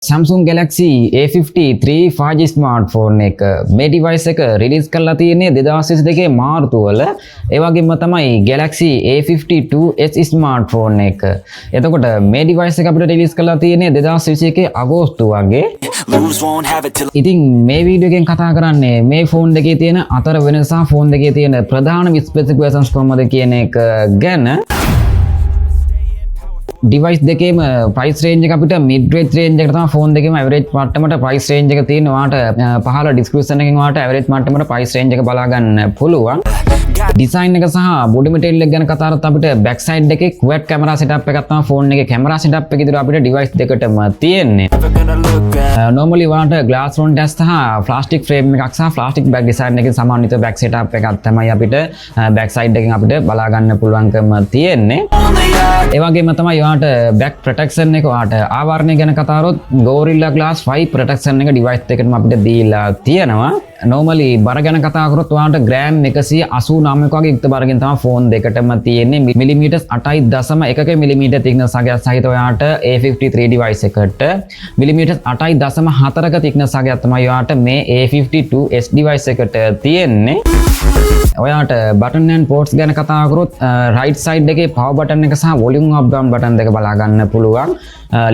Samsung Galaxy A53 5G smartphone එක මේ device එක release කරලා තියෙන්නේ 2022 මාර්තු වල. ඒ වගේම තමයි Galaxy A52s smartphone එක. එතකොට මේ device එක අපිට release කරලා තියෙන්නේ 2021 අගෝස්තු වගේ. ඉතින් මේ වීඩියෝ එකෙන් කතා කරන්නේ මේ phone දෙකේ තියෙන අතර වෙනස සහ phone දෙකේ තියෙන ප්‍රධාන specifications කොහොමද කියන එක ගැන. device දෙකේම price range එක අපිට mid range range එකට තමයි phone දෙකේම average මට්ටමට price range එක තියෙනවා. ඔයාලට පහළ description එකෙන් ඔයාලට average මට්ටමට price range එක බලා ගන්න පුළුවන්. design එක සහ body material එක ගැන කතා කරත් අපිට back side එකේ quad camera setup එකක් තමයි phone එකේ camera setup එක විතර අපිට device දෙකටම තියෙන්නේ. normally ඔයාලට glass front dash සහ plastic frame එකක් සහ plastic back design එකකින් සමන්විත back setup එකක් තමයි අපිට back side එකෙන් අපිට බලා ගන්න පුළුවන්කම තියෙන්නේ. ඒ වගේම තමයි ඔයාලට back protection එක ඔයාලට ආවරණය ගැන කතා කරොත් Gorilla Glass 5 protection එක device දෙකටම අපිට දීලා තියෙනවා. normally බර ගැන කතා කරොත් ඔයාලට gram 189ක වගේ යුක්ත බරකින් තමයි phone දෙකටම තියෙන්නේ. millimeters 8.1 millimeter thickness එකක් සහිත ඔයාලට A53 device එකට millimeters 8.4ක thickness එකක් තමයි ඔයාලට මේ A52s device එකට තියෙන්නේ. ඔයාලට button and ports ගැන කතා කරොත් right side එකේ power button එක සහ volume up down button දෙක බලා ගන්න පුළුවන්.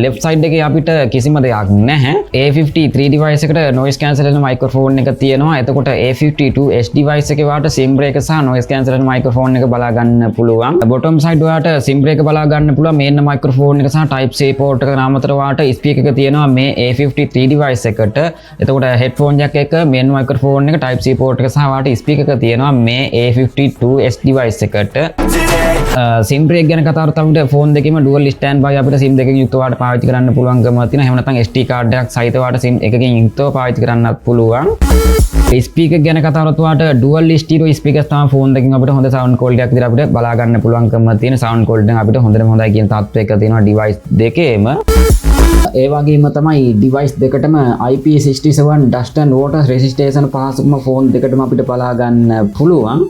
left side එකේ අපිට කිසිම දෙයක් නැහැ. A53 device එකට noise cancellation microphone එක තියෙනවා. එතකොට A52s device එකේ ඔයාලට sim breaker සහ noise cancellation microphone එක බලා ගන්න පුළුවන්. bottom side ඔයාලට sim breaker බලා ගන්න පුළුවන්. main microphone එක සහ type C port එක අමතරව ඔයාලට speaker එක තියෙනවා මේ A53 device එකට. එතකොට headphone jack එක main microphone එක type C port එක සහ ඔයාලට speaker එක තියෙනවා මේ A52s device එකට. sim break ගැන කතා කරලා අපිට phone දෙකේම dual standby අපිට sim දෙකකින් යුක්තව ඔයාලට පාවිච්චි කරන්න පුළුවන්කම තියෙනවා. එහෙම නැත්නම් SD card එකක් සහිතව ඔයාලට sim එකකින් යුක්තව පාවිච්චි කරන්නත් පුළුවන්. speaker ගැන කතා කරලා ඔයාලට dual stereo speakers තමයි phone දෙකකින් අපිට හොඳ sound quality එකක් විදිහට අපිට බලා ගන්න පුළුවන්කම තියෙන. sound quality එක අපිට හොඳටම හොඳයි කියන තත්ත්වයක තියෙනවා device දෙකේම. ඒ වගේම තමයි device දෙකටම IP67 dust and water resistance පහසුකම phone දෙකටම අපිට බලා ගන්න පුළුවන්.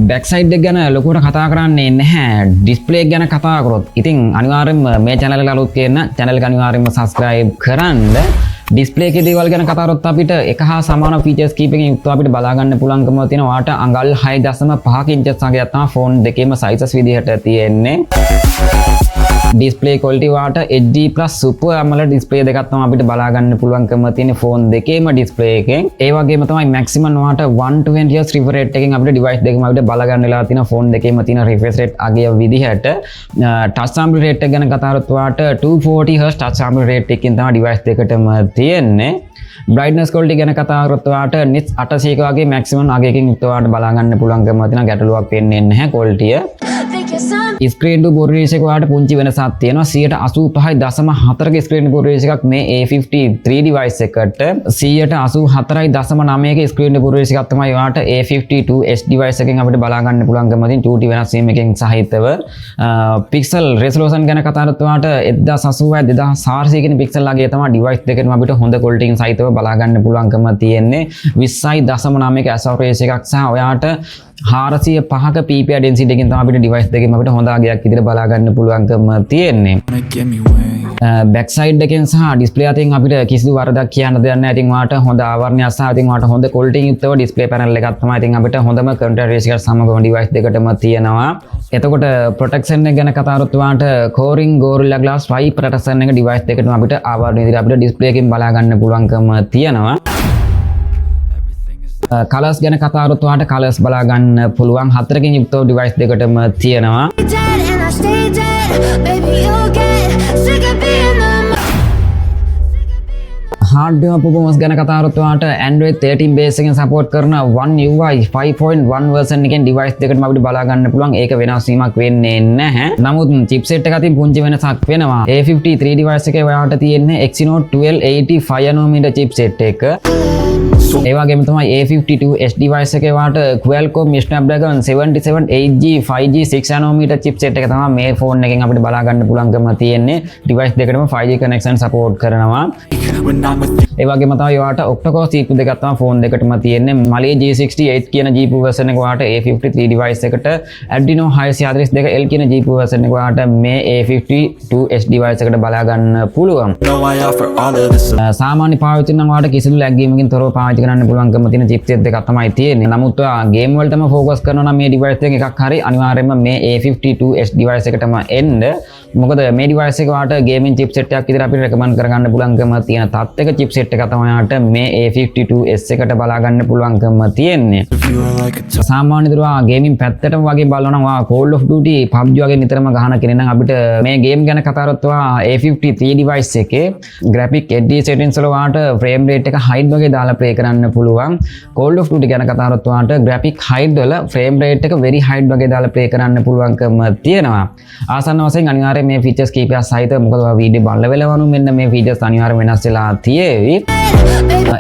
back side එක ගැන ලොකුවට කතා කරන්නේ නැහැ. display එක ගැන කතා කරොත් ඉතින් අනිවාර්යෙන්ම මේ channel එක අලුත් කියන channel එක අනිවාර්යෙන්ම subscribe කරන්න. display එකේ දේවල් ගැන කතා කරොත් අපිට එක හා සමාන features කීපකින් යුක්තව අපිට බලා ගන්න පුළුවන්කම තියෙනවා. ඔයාලට අඟල් 6.5 inches වගේ තමයි phone දෙකේම sizes විදිහට තියෙන්නේ. display quality වාට HD plus super AMOLED display දෙකක් තමයි අපිට බලා ගන්න පුළුවන්කම තියෙන phone දෙකේම display එකෙන්. ඒ වගේම තමයි maximum වාට 120 Hz refresh rate එකකින් අපිට device දෙකම අපිට බලා ගන්න වෙලා තියෙන phone දෙකේම තියෙන refresh rate අගය විදිහට. touch sample rate එක ගැන කතා කරොත් වාට 240 Hz touch sample rate එකකින් තමයි device දෙකටම තියෙන්නේ. brightness quality ගැන කතා කරොත් වාට nits 800ක වගේ maximum අගයකින් යුක්තව වාට බලා ගන්න පුළුවන්කම තියෙන ගැටලුවක් වෙන්නේ නැහැ quality එක. screen to body ratio එක ඔයාලට පුංචි වෙනසක් තියෙනවා. 85.4ක screen to body ratio එකක් මේ A53 device එකට 184.9ක screen to body ratio එකක් තමයි ඔයාලට A52s device එකෙන් අපිට බලා ගන්න පුළුවන්කම තියෙන 2T වෙනස් වීමකින් සහිතව. pixel resolution ගැන කතා කරත් ඔයාලට 1080 2400 කියන pixel අගය තමයි device දෙකේම අපිට හොඳ quality එකකින් සහිතව බලා ගන්න පුළුවන්කම තියෙන්නේ. 20.9ක aspect ratio එකක් සහ ඔයාලට 405ක PPI density එකකින් තමයි අපිට device දෙකේම අපිට හොඳ අගයක් විදිහට බලා ගන්න පුළුවන්කම තියෙන්නේ. back side එකෙන් සහ display අතින් අපිට කිසිදු වරදක් කියන්න දෙයක් නැහැ. ඉතින් ඔයාලට හොඳ ආවරණයක් සහ ඉතින් ඔයාලට හොඳ quality යුක්තව display panel එකක් තමයි ඉතින් අපිට හොඳම contrast ratio එකට සමගම device දෙකටම තියෙනවා. එතකොට protection එක ගැන කතා කරොත් ඔයාලට Coring Gorilla Glass 5 protection එක device දෙකටම අපිට ආවරණය විදිහට අපිට display එකෙන් බලා ගන්න පුළුවන්කම තියෙනවා. colors ගැන කතා කරොත් ඔයාලට colors බලා ගන්න පුළුවන්. 4කින් යුක්තව device දෙකටම තියෙනවා. hardware performance ගැන කතා කරොත් ඔයාලට Android 13 base එකෙන් support කරන One UI 5.1 version එකෙන් device දෙකටම අපිට බලා ගන්න පුළුවන්. ඒක වෙනස් වීමක් වෙන්නේ නැහැ. නමුත් chipset එක අතින් පුංචි වෙනසක් වෙනවා. A53 device එකේ ඔයාලට තියෙන්නේ Exynos 1285 nanometer chipset එක. ඒ වගේම තමයි A52s device එකේ වාට Qualcomm Snapdragon 77 8G 5G 6 nanometer chipset එක තමයි මේ ෆෝන් එකෙන් අපිට බලා ගන්න පුළුවන්කම තියෙන්නේ. device දෙකටම 5G connection support කරනවා. ඒ වගේම තමයි වාට octa-core CPU දෙකක් තමයි ෆෝන් දෙකටම තියෙන්නේ. Mali G68 කියන GPU version එක වාට A53 device එකට Adreno 632L කියන GPU version එක වාට මේ A52s device එකට බලා ගන්න පුළුවන්. සාමාන්‍ය පාවිච්චි නම් වාට කිසිදු lag ගේමකින් තොරව පාවිච්චි කරන්න පුළුවන්කම තියෙන chipset දෙකක් තමයි තියෙන්නේ. නමුත් ඔයා game වලටම focus කරනවා නම් මේ device එකෙන් එකක් හරි අනිවාර්යයෙන්ම මේ A52s device එකටම එන්න. මොකද මේ device එක වාට gaming chipset එකක් විතර අපිට recommend කරගන්න පුළුවන්කම තියෙන තත්ත්වයක chipset එක තමයි යාට මේ A52s එකට බලා ගන්න පුළුවන්කම තියෙන්නේ. සාමාන්‍ය දරුවා gaming පැත්තටම වගේ බලනවා නම් ඔයා Call of Duty PUBG වගේ නිතරම ගහන කෙනෙක් නම් අපිට මේ game ගැන කතා කරොත් ඔයා A53 device එකේ graphic HD settings වල වාට frame rate එක height වගේ දාලා play කරන්න පුළුවන්. Call of Duty ගැන කතා කරොත් වාට graphic height වල frame rate එක very height වගේ දාලා play කරන්න පුළුවන්කම තියෙනවා. ආසන්න වශයෙන් අනිවාර්යයෙන් මේ features කීපයක් සහිතව මොකද ඔයා වීඩියෝ බලන වෙලාවනු මෙන්න මේ features අනිවාර්යයෙන් වෙනස් වෙලා තියෙවි.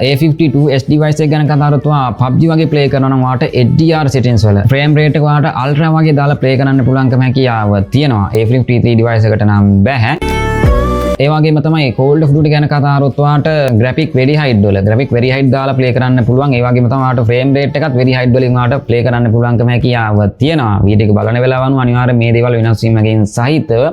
A52s device එක ගැන කතා කරොත් ඔයා PUBG වගේ play කරනවා නම් වාට HDR settings වල frame rate එක වාට ultra වගේ දාලා play කරන්න පුළුවන්කම හැකියාව තියෙනවා. A53 device එකට නම් බෑ. ඒ වගේම තමයි Call of Duty ගැන කතා කරොත් වාට graphic very height වල graphic very height දාලා play කරන්න පුළුවන්. ඒ වගේම තමයි වාට frame rate එකත් very height වලින් වාට play කරන්න පුළුවන්කම හැකියාව තියෙනවා. වීඩියෝ එක බලන වෙලාවනු අනිවාර්යයෙන් මේ දේවල් වෙනස් වීමකින් සහිතව.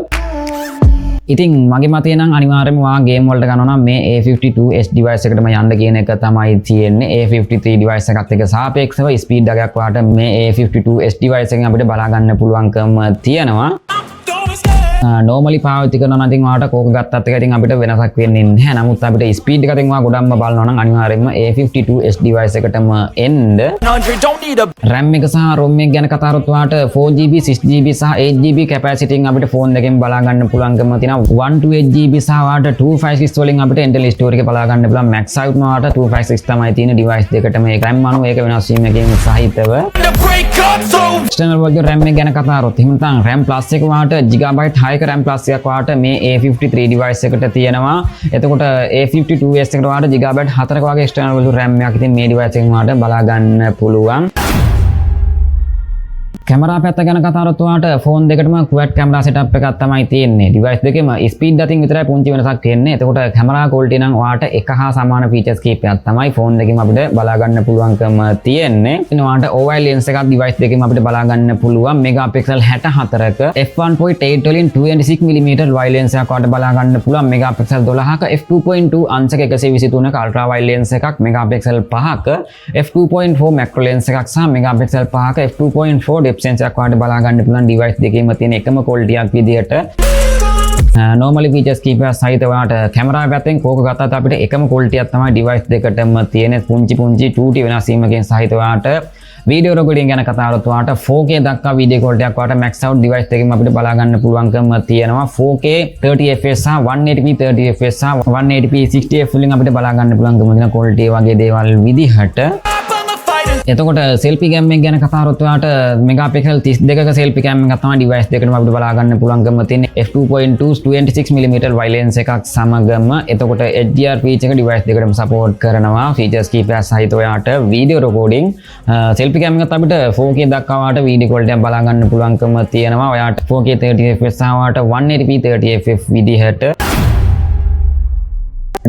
ඉතින් මගේ මතය නම් අනිවාර්යයෙන්ම වා ගේම් වලට ගන්නවා නම් මේ A52s device එකටම යන්න කියන එක තමයි තියෙන්නේ. A53 device එකත් එක්ක සාපේක්ෂව ස්පීඩ් එකක් වාට මේ A52s device එකෙන් අපිට බලා ගන්න පුළුවන්කම තියෙනවා. normally පාවිච්චි කරනවා නම් ඉතින් වාට කෝක ගත්තත් එක ඉතින් අපිට වෙනසක් වෙන්නේ නැහැ. නමුත් අපිට ස්පීඩ් එක අතින් වා ගොඩක්ම බලනවා නම් අනිවාර්යයෙන්ම A52s device එකටම එන්න. RAM එක සහ ROM එක ගැන කතා කරොත් වාට 4GB 6GB සහ 8GB capacity එකෙන් අපිට ෆෝන් එකෙන් බලා ගන්න පුළුවන්කම තියෙනවා. 128GB සහ වාට 256 වලින් අපිට internal storage එක බලා ගන්න පුළුවන්. max out වාට 256 තමයි තියෙන device දෙකටම. ඒක RAM අනුව ඒක වෙනස් වීමකින් සහිතව. external version RAM එක ගැන කතා කරොත් එහෙනම් තන් RAM plus එක වාට gigabyte 6ක RAM plus එකක් වාට මේ A53 device එකට තියෙනවා. එතකොට A52s එකට වාට gigabyte 4ක වගේ external version RAM එකක් ඉතින් මේ device එකෙන් වාට බලා ගන්න පුළුවන්. කැමරා පැත්ත ගැන කතා කරොත් වාට ෆෝන් දෙකටම quad camera setup එකක් තමයි තියෙන්නේ. device දෙකේම speed අතින් විතරයි පුංචි වෙනසක් තියෙන්නේ. එතකොට කැමරා quality නම් වාට එක හා සමාන features කීපයක් තමයි ෆෝන් දෙකෙන් අපිට බලා ගන්න පුළුවන්කම තියෙන්නේ. ඉතින් වාට OI lens එකක් device දෙකෙන් අපිට බලා ගන්න පුළුවන්. megapixel 64ක f1.8 වලින් 226mm wide lens එකක් වාට බලා ගන්න පුළුවන්. megapixel 12ක f2.2 අංශක 123ක ultra wide lens එකක් megapixel 5ක f2.4 macro lens එකක් සහ megapixel 5ක f2.4 depth sensor එකක් වාට බලා ගන්න පුළුවන්. device දෙකේම තියෙන එකම quality එකක් විදියට normally features කීපයක් සහිත වාට කැමරා පැත්තෙන් කෝක ගත්තත් අපිට එකම quality එකක් තමයි device දෙකටම තියෙන. පුංචි 2T වෙනස් වීමකින් සහිත වාට video recording ගැන කතා කරොත් වාට 4K දක්වා video quality එකක් වාට max out device දෙකෙන් අපිට බලා ගන්න පුළුවන්කම තියෙනවා. 4K 30fps සහ 180p 30fps සහ 180p 60fps වලින් අපිට බලා ගන්න පුළුවන්කම තියෙන quality වගේ දේවල් විදිහට. එතකොට selfie cam එක ගැන කතා කරොත් වාට megapixel 32ක selfie cam එකක් තමයි device දෙකටම අපිට බලා ගන්න පුළුවන්කම තියෙන්නේ. f2.2 26mm wide lens එකක් සමගම එතකොට HDR feature එක device දෙකටම support කරනවා. features කීපයක් සහිත ඔයාට video recording selfie cam එකත් අපිට 4K දක්වා වාට video quality එකක් බලා ගන්න පුළුවන්කම තියෙනවා. ඔයාට 4K 30fps සහ වාට 180p 30fps විදිහට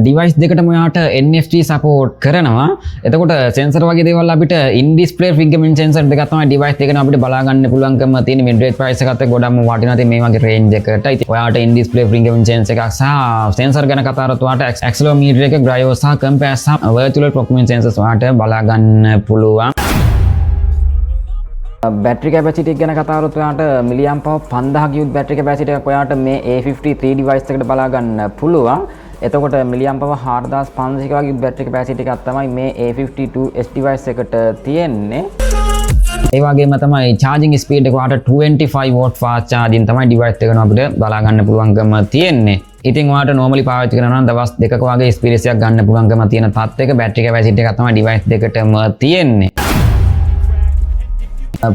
device දෙකටම ඔයාට NFC support කරනවා. එතකොට sensor වගේ දේවල් අපිට in display fingerprint sensor දෙකක් තමයි device දෙකන අපිට බලා ගන්න පුළුවන්කම තියෙන. mid range price එකත් එක්ක ගොඩක්ම වටිනවා. ඉතින් මේ වගේ range එකට ඉතින් ඔයාට in display fingerprint sensor එකක් සහ sensor ගැන කතා කරත් ඔයාට accelerometer එක gyro සහ compass සහ virtual proximity sensors ඔයාට බලා ගන්න පුළුවන්. battery capacity ගැන කතා කරොත් ඔයාට milliamp power 5000ක youth battery capacity එකක් ඔයාට මේ A53 device එකට බලා ගන්න පුළුවන්. එතකොට milliamp power 4500ක වගේ battery capacity එකක් තමයි මේ A52s device එකට තියෙන්නේ. ඒ වගේම තමයි charging speed එක ඔයාට 25 watt fast charging තමයි device එකන අපිට බලා ගන්න පුළුවන්කම තියෙන්නේ. ඉතින් ඔයාට normally පාවිච්චි කරනවා නම් දවස් දෙකක වගේ experience එකක් ගන්න පුළුවන්කම තියෙන තත්ත්වයක battery capacity එකක් තමයි device දෙකටම තියෙන්නේ.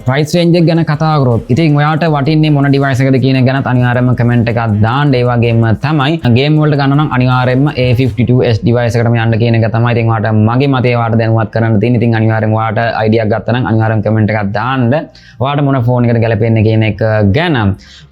ප්‍රයිස් රේන්ජ් එක ගැන කතා කරොත් ඉතින් ඔයාට වටින්නේ මොන ඩිවයිස් එකද කියන එක ගැනත් අනිවාර්යයෙන්ම කමෙන්ට් එකක් දාන්න. ඒ වගේම තමයි ගේම් වලට ගන්න නම් අනිවාර්යයෙන්ම A52s ඩිවයිස් එකටම යන්න කියන එක තමයි ඉතින් ඔයාට මගේ මතය ඔයාට දැනුවත් කරන්න තියෙන්නේ. ඉතින් අනිවාර්යයෙන්ම ඔයාට අයිඩියා එකක් ගත්තා නම් අනිවාර්යයෙන්ම කමෙන්ට් එකක් දාන්න. ඔයාට මොන ෆෝන් එකද ගැලපෙන්නේ කියන එක ගැන.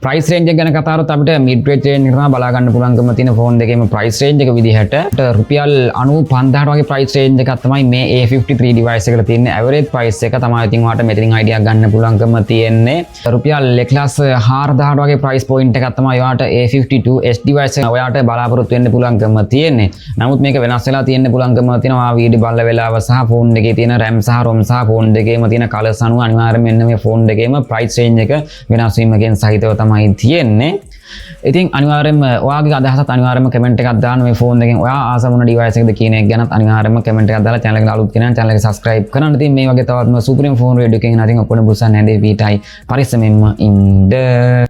ප්‍රයිස් රේන්ජ් එක ගැන කතා කරොත් අපිට මිඩ් රේන්ජ් එක තමයි බලා ගන්න පුළුවන්කම තියෙන ෆෝන් දෙකේම ප්‍රයිස් රේන්ජ් එක විදිහට රුපියල් 95000ට වගේ ප්‍රයිස් රේන්ජ් එකක් තමයි මේ A53 ඩිවයිස් එකට තියෙන්නේ. ඇවරේජ් ප්‍රයිස් එක තමයි ඉතින් ඔයාට මෙතනින් අයිඩියා ගන්න පුළුවන්කම තියෙන්නේ. රුපියල් 1,40,000ට වගේ ප්‍රයිස් පොයින්ට් එකක් තමයි ඔයාට A52s ඩිවයිස් එක ඔයාට බලාපොරොත්තු වෙන්න පුළුවන්කම තියෙන්නේ. නමුත් මේක වෙනස් වෙලා තියෙන්න පුළුවන්කම තියෙනවා වීඩියෝ බලන වෙලාව සහ ෆෝන් එකේ තියෙන RAM සහ ROM සහ ෆෝන් දෙකේම තියෙන කලර්ස් අනුව අනිවාර්යයෙන්ම මෙන්න මේ ෆෝන් දෙකේම ප්‍රයිස් රේන්ජ් එක වෙනස් වීමකින් සහිතව තමයි තියෙන්නේ. ඉතින් අනිවාර්යයෙන්ම ඔයාගේ අදහසත් අනිවාර්යයෙන්ම කමෙන්ට් එකක් දාන්න මේ ෆෝන් එකෙන් ඔයා ආස මොන ඩිවයිස් එකද කියන එක ගැනත් අනිවාර්යයෙන්ම කමෙන්ට් එකක් දාලා channel එකට අලුත් කෙනා channel එක subscribe කරන්න. ඉතින් මේ වගේ තවත්ම සුපිරිම ෆෝන් රේඩියෝ එකකින් නැතිනම් ඔක්කොම බුස්සන් නැදේ පීටයි පරිස්සමෙන්ම ඉන්න.